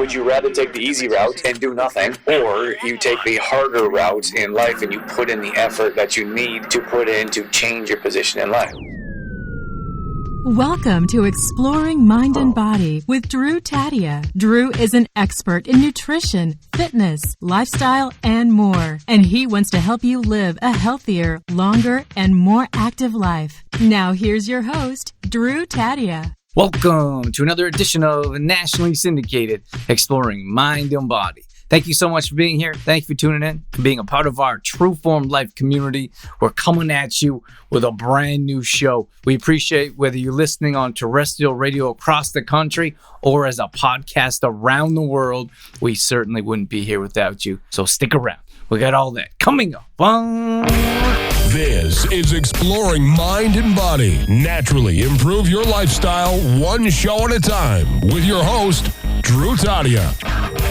Would you rather take the easy route and do nothing, or you take the harder route in life and you put in the effort that you need to put in to change your position in life? Welcome to Exploring Mind and Body with Drew Taddia. Drew is an expert in nutrition, fitness, lifestyle, and more. And he wants to help you live a healthier, longer, and more active life. Now here's your host, Drew Taddia. Welcome to another edition of nationally syndicated Exploring Mind and Body. Thank you so much for being here. Thank you for tuning in and being a part of our True Form Life community. We're coming at you with a brand new show. We appreciate whether you're listening on terrestrial radio across the country or as a podcast around the world. We certainly wouldn't be here without you. So stick around. We got all that coming up. This is Exploring Mind and Body. Naturally improve your lifestyle one show at a time with your host, Drew Taddia.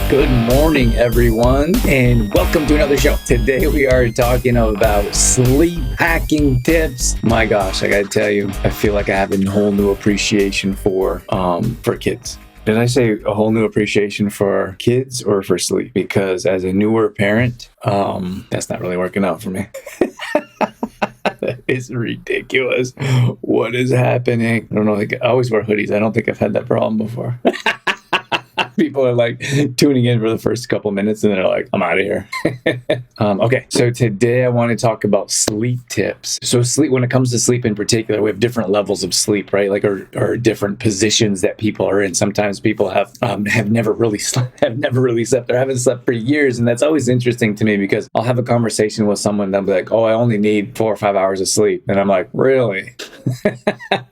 Good morning, everyone, and welcome to another show. Today we are talking about sleep hacking tips. My gosh, I gotta tell you, I feel like I have a whole new appreciation for kids. Did I say a whole new appreciation for kids or for sleep? Because as a newer parent, that's not really working out for me. That is ridiculous. What is happening? I don't know. I always wear hoodies. I don't think I've had that problem before. People are like tuning in for the first couple minutes and they're like, I'm out of here. Okay, so today I want to talk about sleep tips. So sleep, when it comes to sleep in particular, we have different levels of sleep, right? Like or different positions that people are in. Sometimes people have never really slept or haven't slept for years. And that's always interesting to me because I'll have a conversation with someone that'll be like, oh, I only need 4 or 5 hours of sleep. And I'm like, really?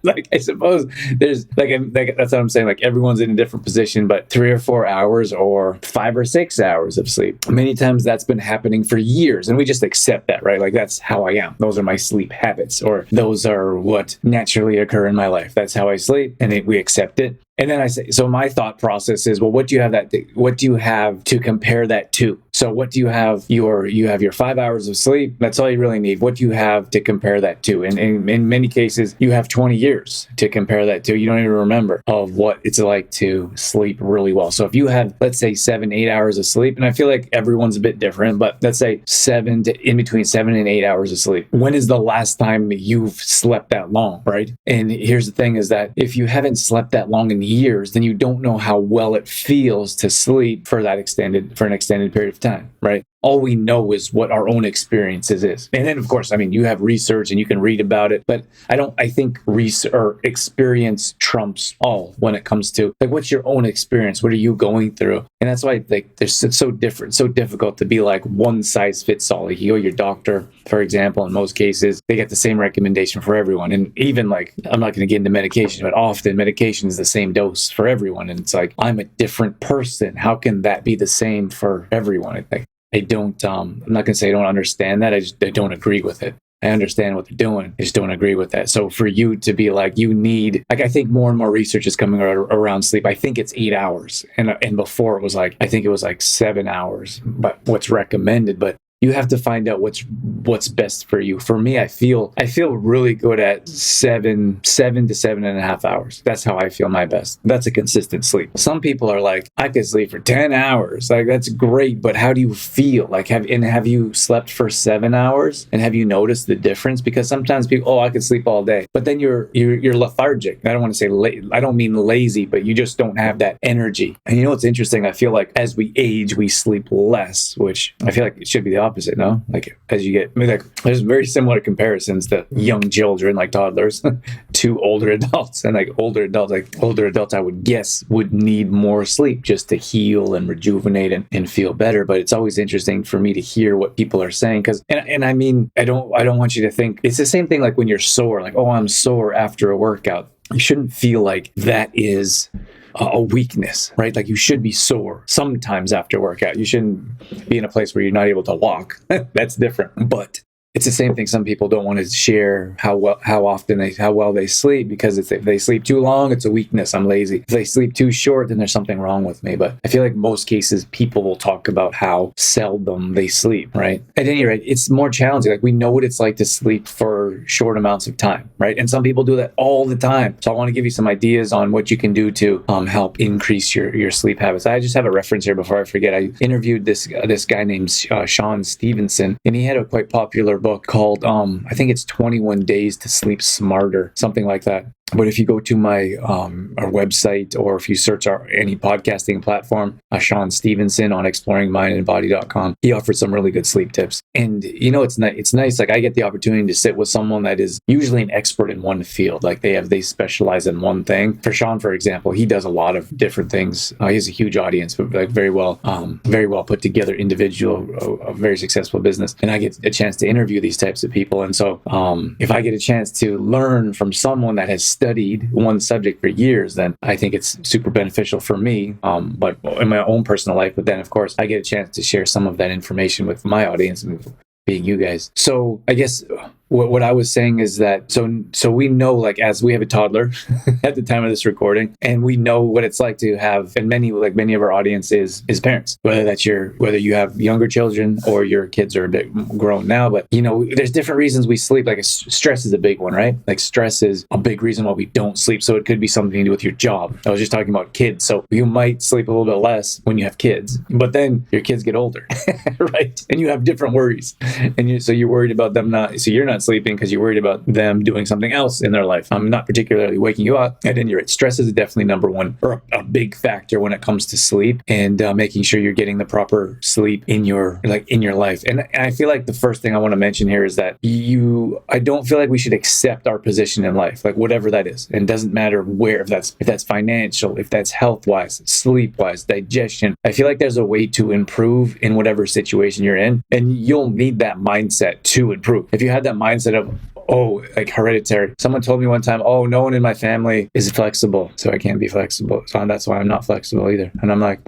Like, I suppose there's like that's what I'm saying. Like everyone's in a different position, but 3 or 4 hours or 5 or 6 hours of sleep. Many times that's been happening for years and we just accept that, right? Like that's how I am. Those are my sleep habits, or those are what naturally occur in my life. That's how I sleep, and we accept it. And then I say, so my thought process is, well, what do you have to compare that to? So what do you have? You have your 5 hours of sleep. That's all you really need. What do you have to compare that to? And in many cases, you have 20 years to compare that to. You don't even remember of what it's like to sleep really well. So if you have, let's say 7-8 hours of sleep, and I feel like everyone's a bit different, but let's say in between 7 and 8 hours of sleep. When is the last time you've slept that long, right? And here's the thing is that if you haven't slept that long in years, then you don't know how well it feels to sleep for an extended period of time, right? All we know is what our own experiences is. And then, of course, I mean, you have research and you can read about it, but I think research or experience trumps all when it comes to like, what's your own experience? What are you going through? And that's why they're so difficult to be like one size fits all. Like you go to your doctor, for example, in most cases, they get the same recommendation for everyone. And even like, I'm not going to get into medication, but often medication is the same dose for everyone. And it's like, I'm a different person. How can that be the same for everyone? I'm not going to say I don't understand that. I don't agree with it. I understand what they're doing. I just don't agree with that. So for you to be like, you need, like, I think more and more research is coming around sleep. I think it's 8 hours. And before it was like, I think it was like 7 hours, but what's recommended. But you have to find out what's best for you. For me, I feel really good at 7 to 7.5 hours. That's how I feel my best. That's a consistent sleep. Some people are like, I could sleep for 10 hours. Like that's great, but how do you feel? Like have you slept for 7 hours? And have you noticed the difference? Because sometimes people, I could sleep all day, but then you're lethargic. I don't want to say I don't mean lazy, but you just don't have that energy. And you know what's interesting? I feel like as we age, we sleep less, which I feel like it should be the opposite, no? Like as you get, there's very similar comparisons to young children, like toddlers, to older adults. And like older adults, I would guess would need more sleep just to heal and rejuvenate and feel better. But it's always interesting for me to hear what people are saying. And I mean, I don't want you to think it's the same thing like when you're sore, like, oh, I'm sore after a workout. You shouldn't feel like that is a weakness, right? Like you should be sore sometimes after workout. You shouldn't be in a place where you're not able to walk. That's different. But it's the same thing. Some people don't want to share how well they sleep, because if they sleep too long, it's a weakness. I'm lazy. If they sleep too short, then there's something wrong with me. But I feel like most cases people will talk about how seldom they sleep, right? At any rate, it's more challenging. Like, we know what it's like to sleep for short amounts of time, right? And some people do that all the time. So I want to give you some ideas on what you can do to help increase your sleep habits. I just have a reference here before I forget. I interviewed this guy named Sean Stevenson, and he had a quite popular book called I think it's 21 Days to Sleep Smarter, something like that. But if you go to my our website, or if you search any podcasting platform, Sean Stevenson on exploringmindandbody.com, he offers some really good sleep tips. And it's nice. Like, I get the opportunity to sit with someone that is usually an expert in one field. Like, they specialize in one thing. For Sean, for example, he does a lot of different things. He has a huge audience, but like very well put together individual, a very successful business. And I get a chance to interview these types of people. And so if I get a chance to learn from someone that has studied one subject for years, then I think it's super beneficial for me, but in my own personal life. But then, of course, I get a chance to share some of that information with my audience, and being you guys. So I guess what I was saying is that so we know, like, as we have a toddler at the time of this recording, and we know what it's like to have, and many of our audience is parents, whether you have younger children or your kids are a bit grown now. But there's different reasons we sleep. Like, stress is a big one, right? Like, stress is a big reason why we don't sleep. So it could be something to do with your job. I was just talking about kids. So you might sleep a little bit less when you have kids, but then your kids get older, right? And you have different worries, and so you're worried about them you're not sleeping because you're worried about them doing something else in their life. I'm not particularly waking you up. At any rate, stress is definitely number one, or a big factor when it comes to sleep, and making sure you're getting the proper sleep in your life. And I feel like the first thing I want to mention here is that I don't feel like we should accept our position in life, like whatever that is. And it doesn't matter where, if that's financial, if that's health-wise, sleep-wise, digestion. I feel like there's a way to improve in whatever situation you're in, and you'll need that mindset to improve. If you have that mindset of, like hereditary. Someone told me one time, no one in my family is flexible, so I can't be flexible. So that's why I'm not flexible either. And I'm like,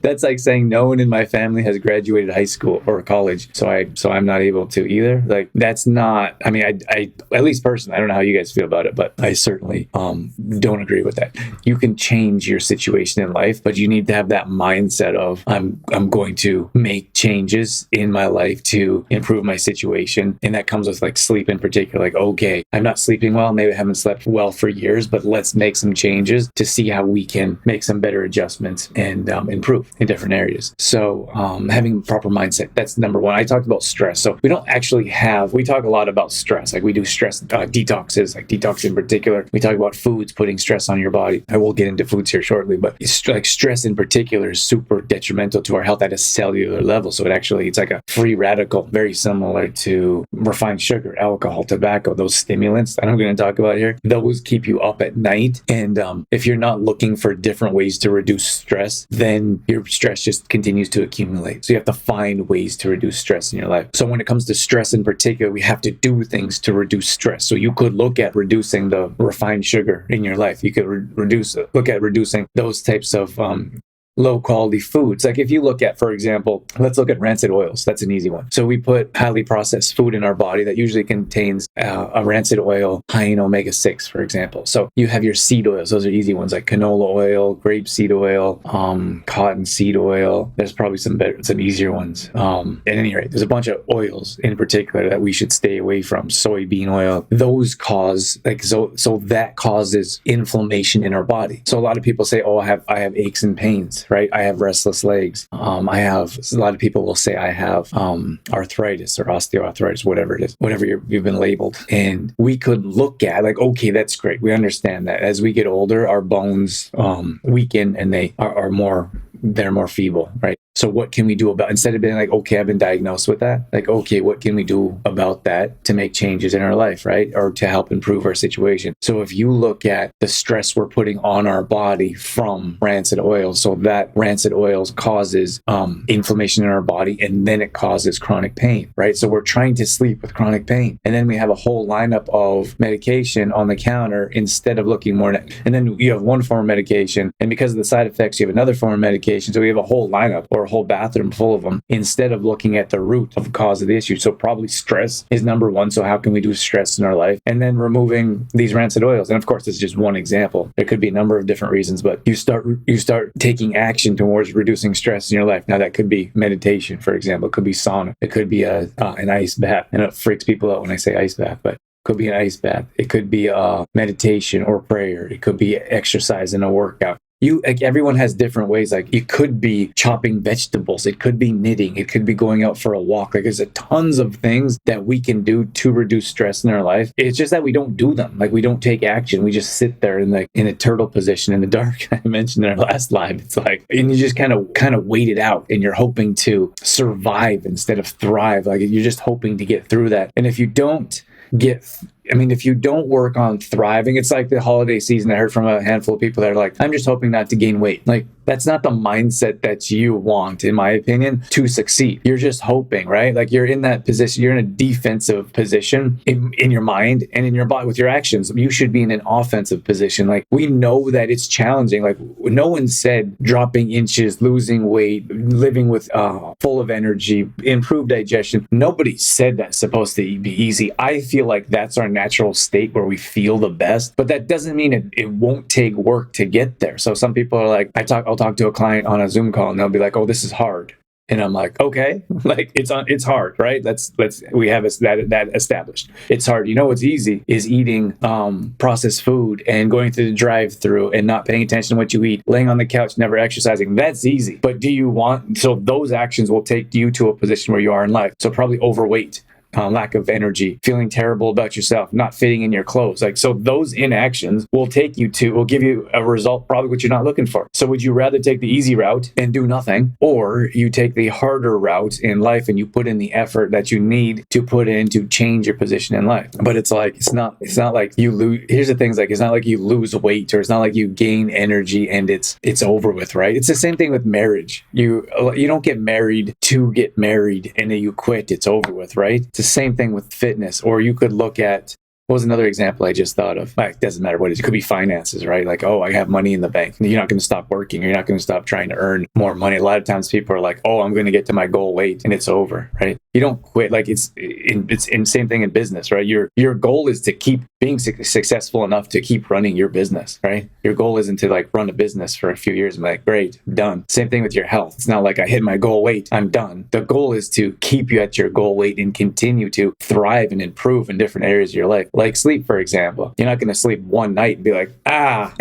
that's like saying no one in my family has graduated high school or college, so I'm not able to either. Like, that's not, I mean, I at least personally, I don't know how you guys feel about it, but I certainly don't agree with that. You can change your situation in life, but you need to have that mindset of, I'm going to make changes in my life to improve my situation. And that comes with, like, sleep in particular. Like, okay, I'm not sleeping well, maybe I haven't slept well for years, but let's make some changes to see how we can make some better adjustments and improve in different areas. So having a proper mindset, that's number one. I talked about stress. So we talk a lot about stress. Like, we do stress detoxes, like detox in particular. We talk about foods putting stress on your body. I will get into foods here shortly, but like stress in particular is super detrimental to our health at a cellular level. So it's like a free radical, very similar to refined sugar, alcohol, tobacco, those stimulants that I'm going to talk about here. Those keep you up at night. And if you're not looking for different ways to reduce stress, then your stress just continues to accumulate. So you have to find ways to reduce stress in your life. So when it comes to stress in particular, we have to do things to reduce stress. So you could look at reducing the refined sugar in your life. You could look at reducing those types of low quality foods. Like, if you look at, for example, let's look at rancid oils. That's an easy one. So we put highly processed food in our body that usually contains a rancid oil high in omega-6, for example. So you have your seed oils. Those are easy ones, like canola oil, grapeseed oil, cottonseed oil. There's probably some easier ones. At any rate, there's a bunch of oils in particular that we should stay away from. Soybean oil. Those cause, so that causes inflammation in our body. So a lot of people say, I have aches and pains. Right? I have restless legs. A lot of people will say I have arthritis or osteoarthritis, whatever it is, whatever you've been labeled. And we could look at, like, okay, that's great. We understand that as we get older, our bones weaken and they are more feeble, right? So what can we do about, instead of being like, okay, I've been diagnosed with that, like, okay, what can we do about that to make changes in our life, right? Or to help improve our situation. So if you look at the stress we're putting on our body from rancid oils, so that rancid oils causes inflammation in our body, and then it causes chronic pain, right? So we're trying to sleep with chronic pain. And then we have a whole lineup of medication on the counter instead of looking more, and then you have one form of medication, and because of the side effects, you have another form of medication. So we have a whole lineup, or or a whole bathroom full of them instead of looking at the root of the cause of the issue. So probably stress is number one. So how can we do stress in our life? And then removing these rancid oils. And of course, this is just one example. There could be a number of different reasons, but you start taking action towards reducing stress in your life. Now that could be meditation, for example. It could be sauna. It could be an ice bath. And it freaks people out when I say ice bath, but could be an ice bath. It could be meditation or prayer. It could be exercise and a workout. Everyone has different ways. Like it could be chopping vegetables. It could be knitting. It could be going out for a walk. Like there's tons of things that we can do to reduce stress in our life. It's just that we don't do them. Like we don't take action. We just sit there in a turtle position in the dark. I mentioned in our last live. It's like, and you just kind of wait it out and you're hoping to survive instead of thrive. Like you're just hoping to get through that. And if you don't work on thriving, it's like the holiday season. I heard from a handful of people that are like, I'm just hoping not to gain weight. Like, that's not the mindset that you want, in my opinion, to succeed. You're just hoping, right? Like you're in that position, you're in a defensive position in your mind and in your body with your actions. You should be in an offensive position. Like we know that it's challenging. Like no one said dropping inches, losing weight, living with full of energy, improved digestion. Nobody said that's supposed to be easy. I feel like that's our natural state where we feel the best, but that doesn't mean it won't take work to get there. So some people are like, I'll talk to a client on a Zoom call and they'll be like, oh, this is hard. And I'm like, okay, like it's hard, right? We have that established. It's hard. You know what's easy is eating processed food and going through the drive-through and not paying attention to what you eat, laying on the couch, never exercising. That's easy. But so those actions will take you to a position where you are in life. So probably overweight. Lack of energy, feeling terrible about yourself, not fitting in your clothes. Like, so those inactions will give you a result, probably what you're not looking for. So would you rather take the easy route and do nothing, or you take the harder route in life and you put in the effort that you need to put in to change your position in life? But it's not like you lose. Here's the things, like, it's not like you lose weight, or it's not like you gain energy and it's over with, right? It's the same thing with marriage. You don't get married to get married and then you quit, it's over with, right? It's the same thing with fitness. Or you could look at, what was another example I just thought of? Like, doesn't matter what it is. It could be finances, right? Like, oh, I have money in the bank. You're not going to stop working. You're not going to stop trying to earn more money. A lot of times people are like, oh, I'm going to get to my goal weight, and it's over, right? You don't quit. Like it's same thing in business, right? Your goal is to keep being successful enough to keep running your business, right? Your goal isn't to like run a business for a few years and be like, great, done. Same thing with your health. It's not like I hit my goal weight, I'm done. The goal is to keep you at your goal weight and continue to thrive and improve in different areas of your life. Like sleep, for example. You're not going to sleep one night and be like, I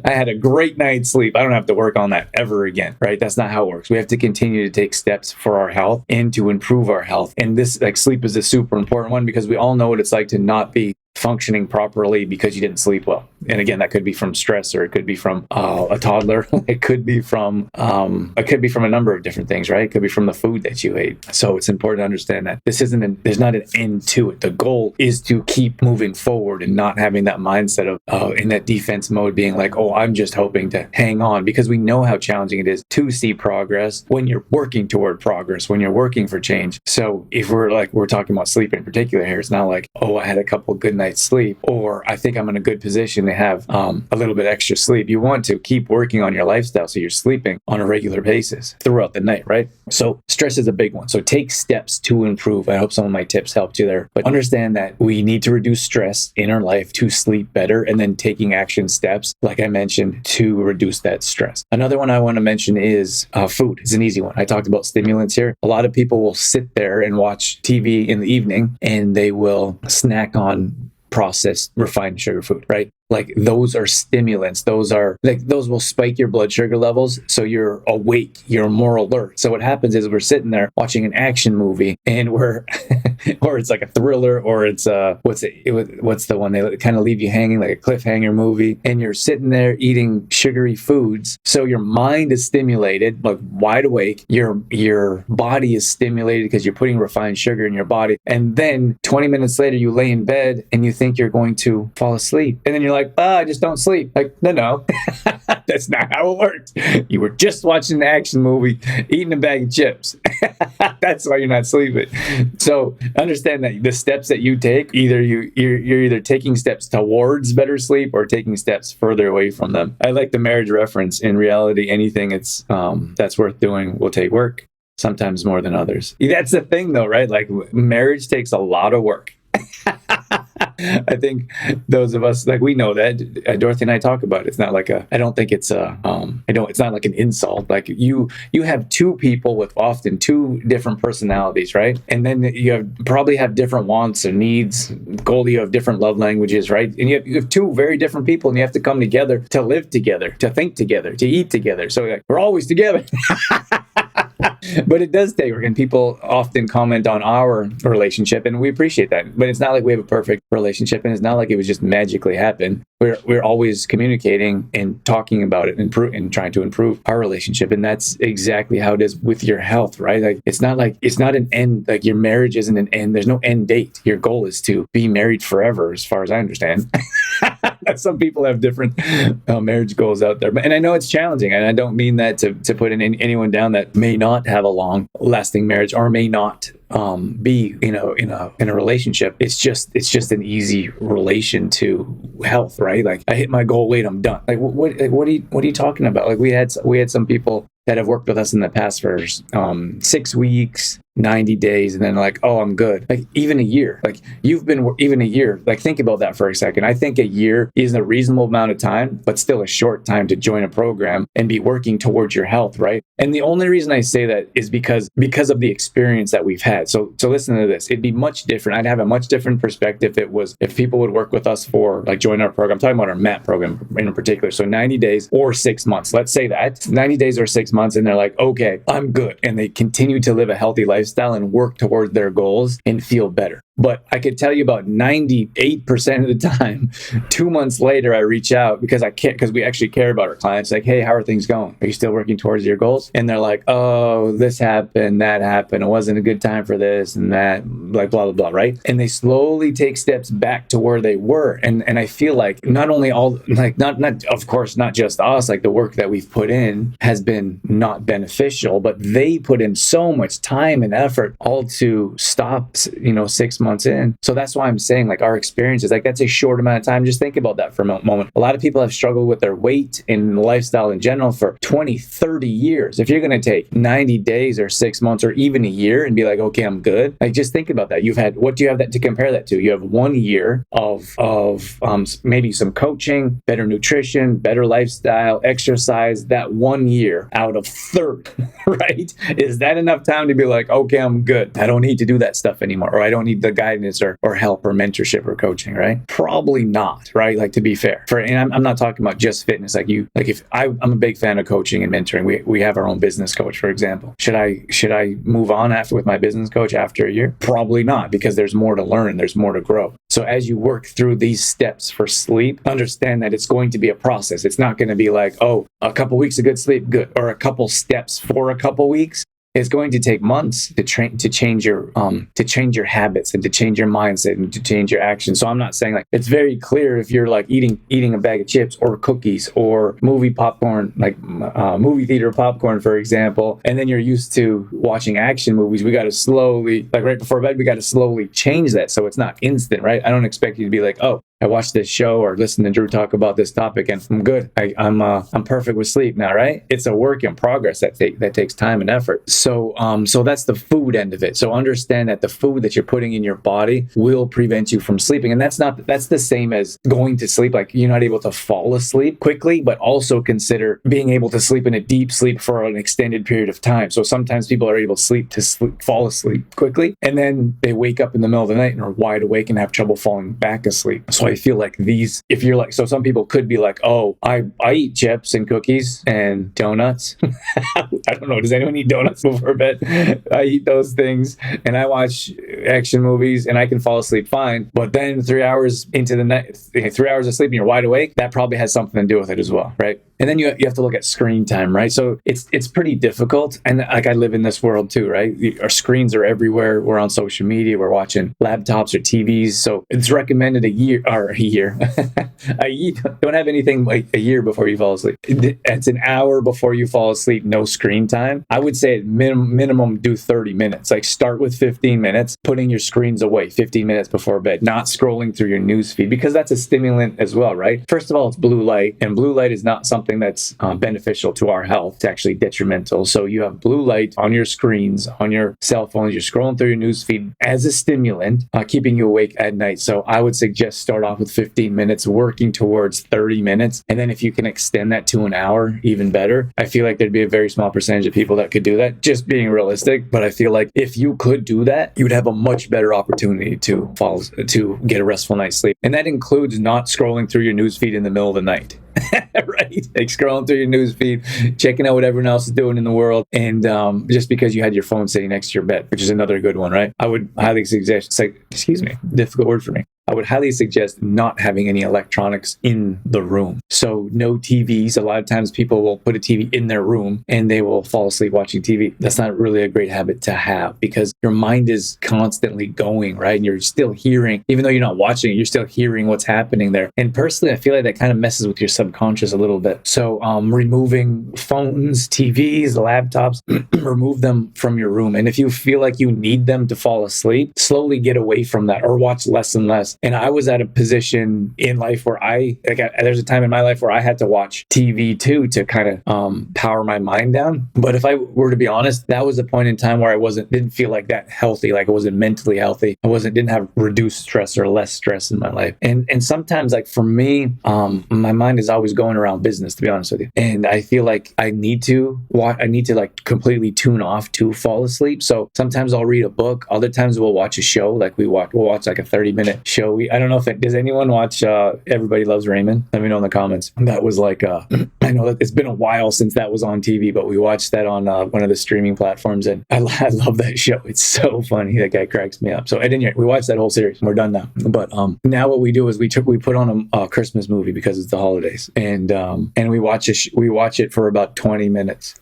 had a great night's sleep. I don't have to work on that ever again, right? That's not how it works. We have to continue to take steps for our health and to improve our health. And this, like, sleep is a super important one, because we all know what it's like to not be functioning properly because you didn't sleep well. And again, that could be from stress, or it could be from a toddler. It could be from a number of different things, right? It could be from the food that you ate. So it's important to understand that there's not an end to it. The goal is to keep moving forward and not having that mindset of in that defense mode, being like, oh, I'm just hoping to hang on, because we know how challenging it is to see progress when you're working toward progress, when you're working for change. So if we're talking about sleep in particular here, it's not like, oh, I had a couple good night's sleep, or I think I'm in a good position to have a little bit extra sleep. You want to keep working on your lifestyle so you're sleeping on a regular basis throughout the night, right? So stress is a big one. So take steps to improve. I hope some of my tips helped you there. But understand that we need to reduce stress in our life to sleep better, and then taking action steps, like I mentioned, to reduce that stress. Another one I want to mention is food. It's an easy one. I talked about stimulants here. A lot of people will sit there and watch TV in the evening, and they will snack on processed refined sugar food, right? Like, those are stimulants. Those will spike your blood sugar levels. So you're awake, you're more alert. So what happens is we're sitting there watching an action movie, and or it's like a thriller, or it's what's the one they kind of leave you hanging, like a cliffhanger movie, and you're sitting there eating sugary foods. So your mind is stimulated, like wide awake. Your body is stimulated because you're putting refined sugar in your body. And then 20 minutes later, you lay in bed and you think, think you're going to fall asleep. And then you're like, I just don't sleep. Like, no. That's not how it works. You were just watching an action movie, eating a bag of chips. That's why you're not sleeping. So understand that the steps that you take, you're either taking steps towards better sleep or taking steps further away from them. I like the marriage reference. In reality, anything that's worth doing will take work, sometimes more than others. That's the thing though, right? Like marriage takes a lot of work. I think those of us, like, we know that. Dorothy and I talk about it. It's not like I don't think it's it's not like an insult. Like you have two people with often two different personalities, right? And then you probably have different wants or needs. You have different love languages, right? And you have two very different people, and you have to come together to live together, to think together, to eat together. So like, we're always together. But it does take work, and people often comment on our relationship, and we appreciate that. But it's not like we have a perfect relationship, and it's not like it would just magically happen. We're always communicating and talking about it and trying to improve our relationship, and that's exactly how it is with your health, right? Like it's not an end. Like your marriage isn't an end. There's no end date. Your goal is to be married forever, as far as I understand. Some people have different marriage goals out there, and I know it's challenging, and I don't mean that to put anyone down that may not have a long-lasting marriage or may not be in a relationship. It's just an easy relation to health, right? Like I hit my goal weight, I'm done. Like what are you talking about? Like we had some people that have worked with us in the past for 6 weeks, 90 days, and then like, oh, I'm good. Like even a year. Like you've been even a year. Like think about that for a second. I think a year is a reasonable amount of time, but still a short time to join a program and be working towards your health, right? And the only reason I say that is because of the experience that we've had. So listen to this. It'd be much different. I'd have a much different perspective if people would work with us for like join our program. I'm talking about our MAP program in particular. So 90 days or 6 months. Let's say that 90 days or 6 months, and they're like, okay, I'm good. And they continue to live a healthy lifestyle and work towards their goals and feel better. But I could tell you about 98% of the time, 2 months later, I reach out because we actually care about our clients. Like, hey, how are things going? Are you still working towards your goals? And they're like, oh, this happened, that happened. It wasn't a good time for this and that, like blah, blah, blah, right? And they slowly take steps back to where they were. And I feel like not only not of course, not just us, like the work that we've put in has been not beneficial, but they put in so much time and effort all to stop, 6 months in. So that's why I'm saying like our experience is like, that's a short amount of time. Just think about that for a moment. A lot of people have struggled with their weight and lifestyle in general for 20, 30 years. If you're going to take 90 days or 6 months or even a year and be like, okay, I'm good. Like just think about that. What do you have that to compare that to? You have 1 year of maybe some coaching, better nutrition, better lifestyle, exercise, that 1 year out of 30, right? Is that enough time to be like, okay, I'm good. I don't need to do that stuff anymore, or I don't need the guidance or help or mentorship or coaching, right? Probably not, right? Like to be fair, and I'm not talking about just fitness. I'm a big fan of coaching and mentoring. We have our own business coach, for example. Should I move on with my business coach after a year? Probably not, because there's more to learn, there's more to grow. So as you work through these steps for sleep, understand that it's going to be a process. It's not going to be like, oh, a couple weeks of good sleep, good, or a couple steps for a couple weeks. It's going to take months to change your habits and to change your mindset and to change your actions. So I'm not saying like it's very clear if you're like eating a bag of chips or cookies or movie popcorn, like movie theater popcorn, for example, and then you're used to watching action movies. We got to slowly, like right before bed, we got to slowly change that so it's not instant, right? I don't expect you to be like, oh, I watched this show or listened to Drew talk about this topic and I'm good. I'm perfect with sleep now, right? It's a work in progress that takes time and effort. So that's the food end of it. So understand that the food that you're putting in your body will prevent you from sleeping. And that's the same as going to sleep. Like you're not able to fall asleep quickly, but also consider being able to sleep in a deep sleep for an extended period of time. So sometimes people are able to fall asleep quickly, and then they wake up in the middle of the night and are wide awake and have trouble falling back asleep. So I I feel like these, if you're like, so some people could be like, oh, I eat chips and cookies and donuts. I don't know. Does anyone eat donuts before bed? I eat those things and I watch action movies and I can fall asleep fine. But then 3 hours into the night, 3 hours of sleep and you're wide awake, that probably has something to do with it as well, right? And then you have to look at screen time, right? So it's pretty difficult. And like I live in this world too, right? Our screens are everywhere. We're on social media. We're watching laptops or TVs. So it's recommended a year. Don't have anything like a year before you fall asleep. It's an hour before you fall asleep, no screen time. I would say at minimum do 30 minutes. Like start with 15 minutes, putting your screens away 15 minutes before bed, not scrolling through your news feed, because that's a stimulant as well, right? First of all, it's blue light, and blue light is not something that's beneficial to our health. It's actually detrimental. So you have blue light on your screens, on your cell phones, you're scrolling through your news feed as a stimulant, keeping you awake at night. So I would suggest start off with 15 minutes, working towards 30 minutes. And then if you can extend that to an hour, even better. I feel like there'd be a very small percentage of people that could do that, just being realistic. But I feel like if you could do that, you would have a much better opportunity to get a restful night's sleep. And that includes not scrolling through your news feed in the middle of the night. Right? Like scrolling through your news feed, checking out what everyone else is doing in the world. And just because you had your phone sitting next to your bed, which is another good one, right? I would highly suggest, difficult word for me. I would highly suggest not having any electronics in the room. So no TVs. A lot of times people will put a TV in their room and they will fall asleep watching TV. That's not really a great habit to have, because your mind is constantly going, right? And you're still hearing, even though you're not watching it, you're still hearing what's happening there. And personally, I feel like that kind of messes with your subconscious a little bit. So removing phones, TVs, laptops, remove them from your room. And if you feel like you need them to fall asleep, slowly get away from that or watch less and less. And I was at a position in life where there's a time in my life where I had to watch TV too to kind of power my mind down. But if I were to be honest, that was a point in time where I didn't feel like that healthy, like I wasn't mentally healthy. didn't have reduced stress or less stress in my life. And sometimes, like for me, my mind is always going around business, to be honest with you. And I feel like I need to like completely tune off to fall asleep. So sometimes I'll read a book. Other times we'll watch a show. Like we'll watch like a 30-minute show. I don't know does anyone watch Everybody Loves Raymond? Let me know in the comments. That was like, I know that it's been a while since that was on TV, but we watched that on one of the streaming platforms, and I love that show. It's so funny. That guy cracks me up. So we watched that whole series. We're done now. But now what we do is we put on a Christmas movie because it's the holidays, and we watch it for about 20 minutes.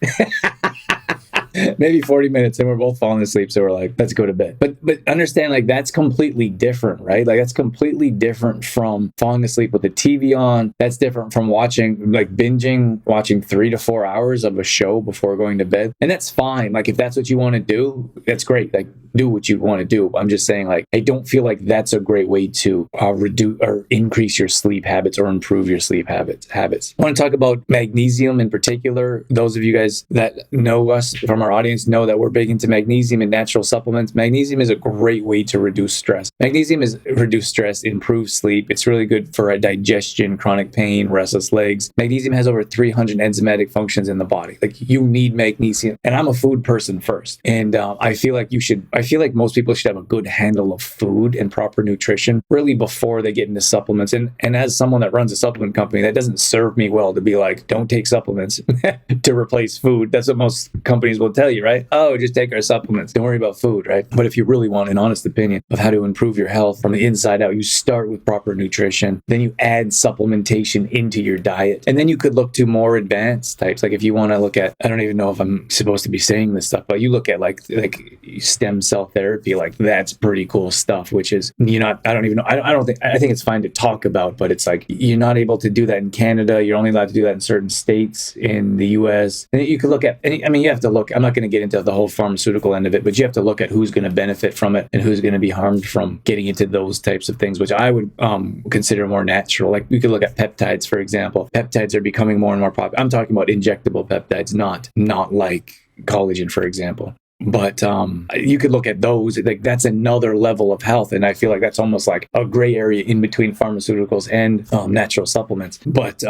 Maybe 40 minutes, and we're both falling asleep, so we're like, let's go to bed. But understand, like, that's completely different, right? Like, that's completely different from falling asleep with the TV on. That's different from watching 3 to 4 hours of a show before going to bed. And that's fine. Like, if that's what you want to do, that's great. Like, do what you want to do. I'm just saying, like, I don't feel like that's a great way to reduce or increase your sleep habits or improve your sleep habits. I want to talk about magnesium in particular. Those of you guys that know us from our audience know that we're big into magnesium and natural supplements. Magnesium is a great way to reduce stress. Magnesium is reduce stress, improve sleep. It's really good for digestion, chronic pain, restless legs. Magnesium has over 300 enzymatic functions in the body. Like, you need magnesium. And I'm a food person first. And I feel like most people should have a good handle of food and proper nutrition really before they get into supplements. And as someone that runs a supplement company, that doesn't serve me well to be like, don't take supplements to replace food. That's what most companies will tell you, right? Oh, just take our supplements. Don't worry about food, right? But if you really want an honest opinion of how to improve your health from the inside out, you start with proper nutrition. Then you add supplementation into your diet. And then you could look to more advanced types. Like if you want to look at, I don't even know if I'm supposed to be saying this stuff, but you look at like stem cell therapy, like that's pretty cool stuff, which is, I think it's fine to talk about, but it's like, you're not able to do that in Canada. You're only allowed to do that in certain states in the US. And you could look at, you have to look, I'm not going to get into the whole pharmaceutical end of it, but you have to look at who's going to benefit from it and who's going to be harmed from getting into those types of things, which I would consider more natural. Like we could look at peptides, for example. Peptides are becoming more and more popular. I'm talking about injectable peptides, not like collagen, for example. But you could look at those, like that's another level of health. And I feel like that's almost like a gray area in between pharmaceuticals and natural supplements. But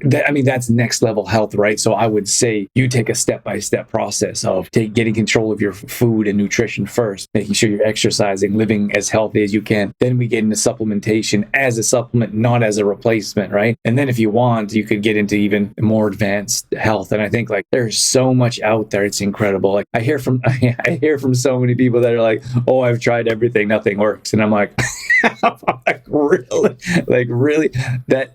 that's next level health, right? So I would say you take a step-by-step process of getting control of your food and nutrition first, making sure you're exercising, living as healthy as you can. Then we get into supplementation as a supplement, not as a replacement, right? And then if you want, you could get into even more advanced health. And I think like there's so much out there. It's incredible. Like I hear from so many people that are like, oh, I've tried everything, nothing works. And I'm like, really? That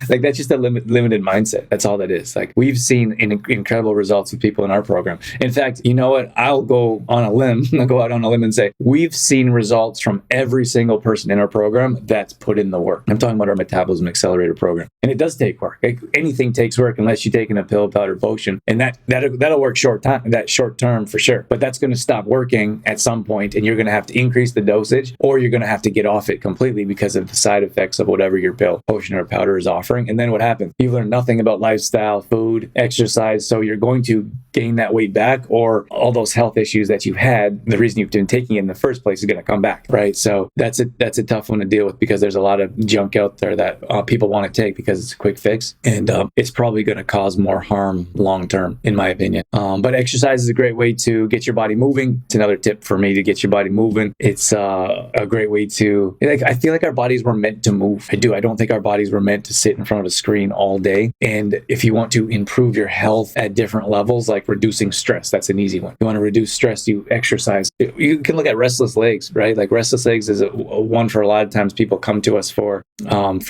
like that's just a limited mindset. That's all that is. Like we've seen incredible results with people in our program. In fact, you know what? I'll go out on a limb and say we've seen results from every single person in our program that's put in the work. I'm talking about our metabolism accelerator program, and it does take work. Like, anything takes work unless you're taking a pill, powder, potion, and that'll work short term for sure. But that's going to stop working at some point, and you're going to have to increase the dosage, or you're going to have to get off it completely because of the side effects of whatever your pill, potion, or powder is offering. And then what happens? You learn nothing about lifestyle, food, exercise, so you're going to gain that weight back, or all those health issues that you had, the reason you've been taking it in the first place is going to come back, right? So that's a tough one to deal with because there's a lot of junk out there that people want to take because it's a quick fix, and it's probably going to cause more harm long term, in my opinion. But exercise is a great way to get your body moving. It's another tip for me to get your body moving. It's a great way to, like, I feel like our bodies were meant to move. I don't think our bodies were meant to sit in front of a screen all day. And if you want to improve your health at different levels, like reducing stress, that's an easy one. You want to reduce stress, you exercise. You can look at restless legs, right? Like restless legs is one for a lot of times people come to us for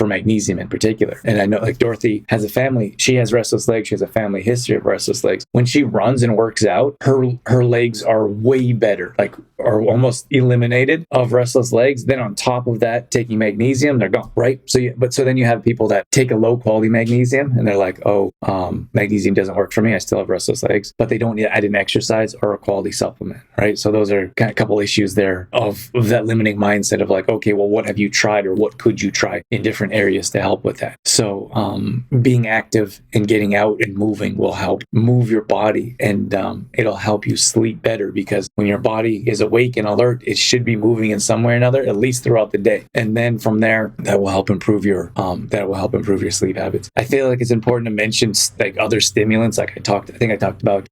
magnesium in particular. And I know like Dorothy has a family, she has restless legs, she has a family history of restless legs. When she runs and works out, her legs are way better, like are almost eliminated of restless legs. Then on top of that, taking magnesium, they're gone, right? So then you have people that take a low quality magnesium and they're like, oh, magnesium doesn't work for me, I still have restless legs, but they don't need add an exercise or a quality supplement, right? So those are kind of a couple issues there of that limiting mindset of like, okay, well, what have you tried or what could you try in different areas to help with that? So being active and getting out and moving will help move your body, and it'll help you sleep better, because when your body is awake and alert, it should be moving in some way or another, at least throughout the day. And then from there, that will help improve your sleep habits. I feel like it's important to mention like other stimulants. Like I think I talked about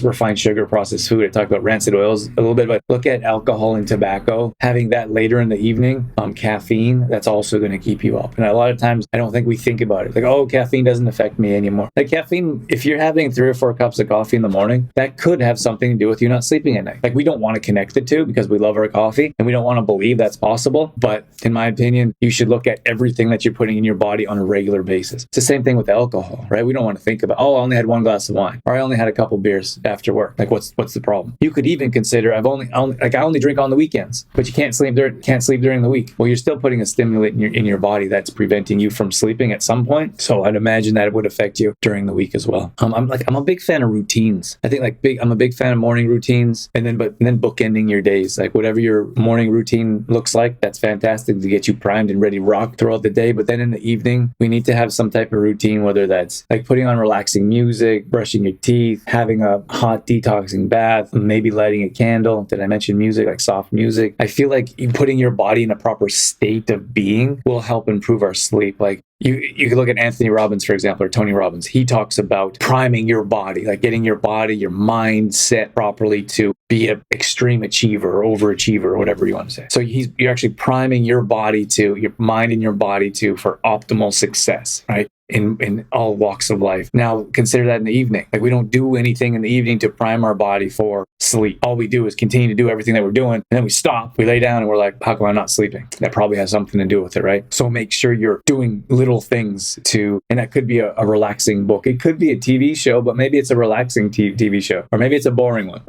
refined sugar, processed food. I talked about rancid oils a little bit, but look at alcohol and tobacco. Having that later in the evening, caffeine, that's also going to keep you up. And a lot of times I don't think we think about it. Like, oh, caffeine doesn't affect me anymore. Like caffeine, if you're having 3 or 4 cups of coffee in the morning, that could have something to do with you not sleeping at night. Like we don't want to connect the two because we love our coffee and we don't want to believe that's possible. But in my opinion, you should look at everything that you're putting in your body on a regular basis. It's the same thing with alcohol, right? We don't want to think about, oh, I only had 1 glass of wine, or I only had a couple beers after work. Like what's the problem? You could even consider I only drink on the weekends, but you can't sleep during the week. Well, you're still putting a stimulant in your body that's preventing you from sleeping at some point. So I'd imagine that it would affect you during the week as well. I'm a big fan of routines. I think I'm a big fan of morning routines, and then bookending your days. Like whatever your morning routine looks like, that's fantastic to get you primed and ready to rock throughout the day. But then in the evening, we need to have some type of routine, whether that's like putting on relaxing music, brushing your teeth, having a hot detoxing bath, maybe lighting a candle. Did I mention music, like soft music? I feel like putting your body in a proper state of being will help improve our sleep. Like you can look at Anthony Robbins, for example, or Tony Robbins. He talks about priming your body, like getting your body, your mind set properly to be an extreme achiever or overachiever or whatever you want to say. So you're actually priming your body to your mind and your body for optimal success, right? In all walks of life. Now, consider that in the evening. Like we don't do anything in the evening to prime our body for sleep. All we do is continue to do everything that we're doing, and then we stop, we lay down, and we're like, how come I'm not sleeping? That probably has something to do with it, right? So make sure you're doing little things and that could be a relaxing book. It could be a TV show, but maybe it's a relaxing TV show, or maybe it's a boring one.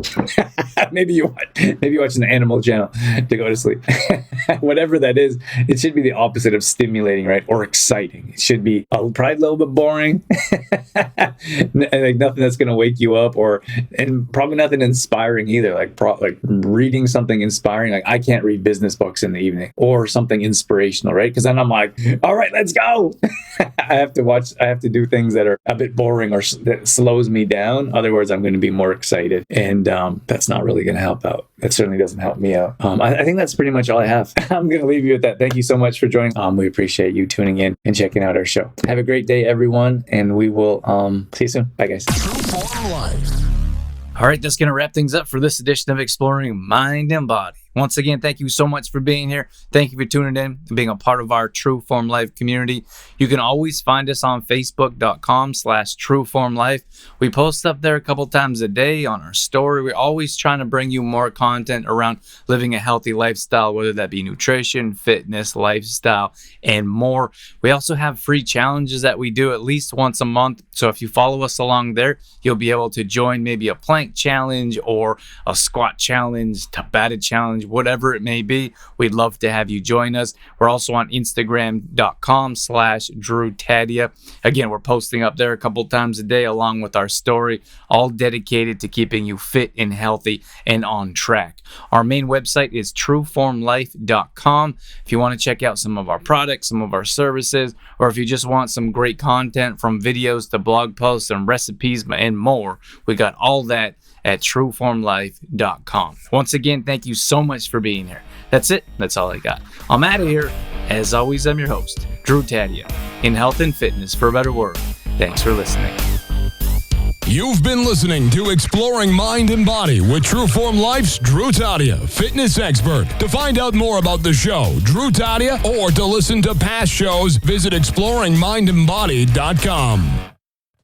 maybe you're watching the Animal Channel to go to sleep. Whatever that is, it should be the opposite of stimulating, right? Or exciting. It should be probably probably a little bit boring. Like nothing that's going to wake you up, and probably nothing inspiring either. Like reading something inspiring. Like I can't read business books in the evening or something inspirational, right? Because then I'm like, all right, let's go. I have to do things that are a bit boring or that slows me down. Otherwise, I'm going to be more excited, and that's not really going to help out. That certainly doesn't help me out. I think that's pretty much all I have. I'm going to leave you with that. Thank you so much for joining. We appreciate you tuning in and checking out our show. Have a great day, everyone, and we will see you soon. Bye, guys. All right, that's going to wrap things up for this edition of Exploring Mind and Body. Once again, thank you so much for being here. Thank you for tuning in and being a part of our True Form Life community. You can always find us on Facebook.com/TrueFormLife. We post up there a couple times a day on our story. We're always trying to bring you more content around living a healthy lifestyle, whether that be nutrition, fitness, lifestyle, and more. We also have free challenges that we do at least once a month. So if you follow us along there, you'll be able to join maybe a plank challenge or a squat challenge, Tabata challenge, whatever it may be. We'd love to have you join us. We're also on Instagram.com/DrewTaddia. Again, we're posting up there a couple times a day along with our story, all dedicated to keeping you fit and healthy and on track. Our main website is trueformlife.com. If you want to check out some of our products, some of our services, or if you just want some great content from videos to blog posts and recipes and more, we got all that at trueformlife.com. Once again, thank you so much for being here. That's it. That's all I got. I'm out of here. As always, I'm your host, Drew Taddia, in health and fitness for a better world. Thanks for listening. You've been listening to Exploring Mind and Body with True Form Life's Drew Taddia, fitness expert. To find out more about the show, Drew Taddia, or to listen to past shows, visit exploringmindandbody.com.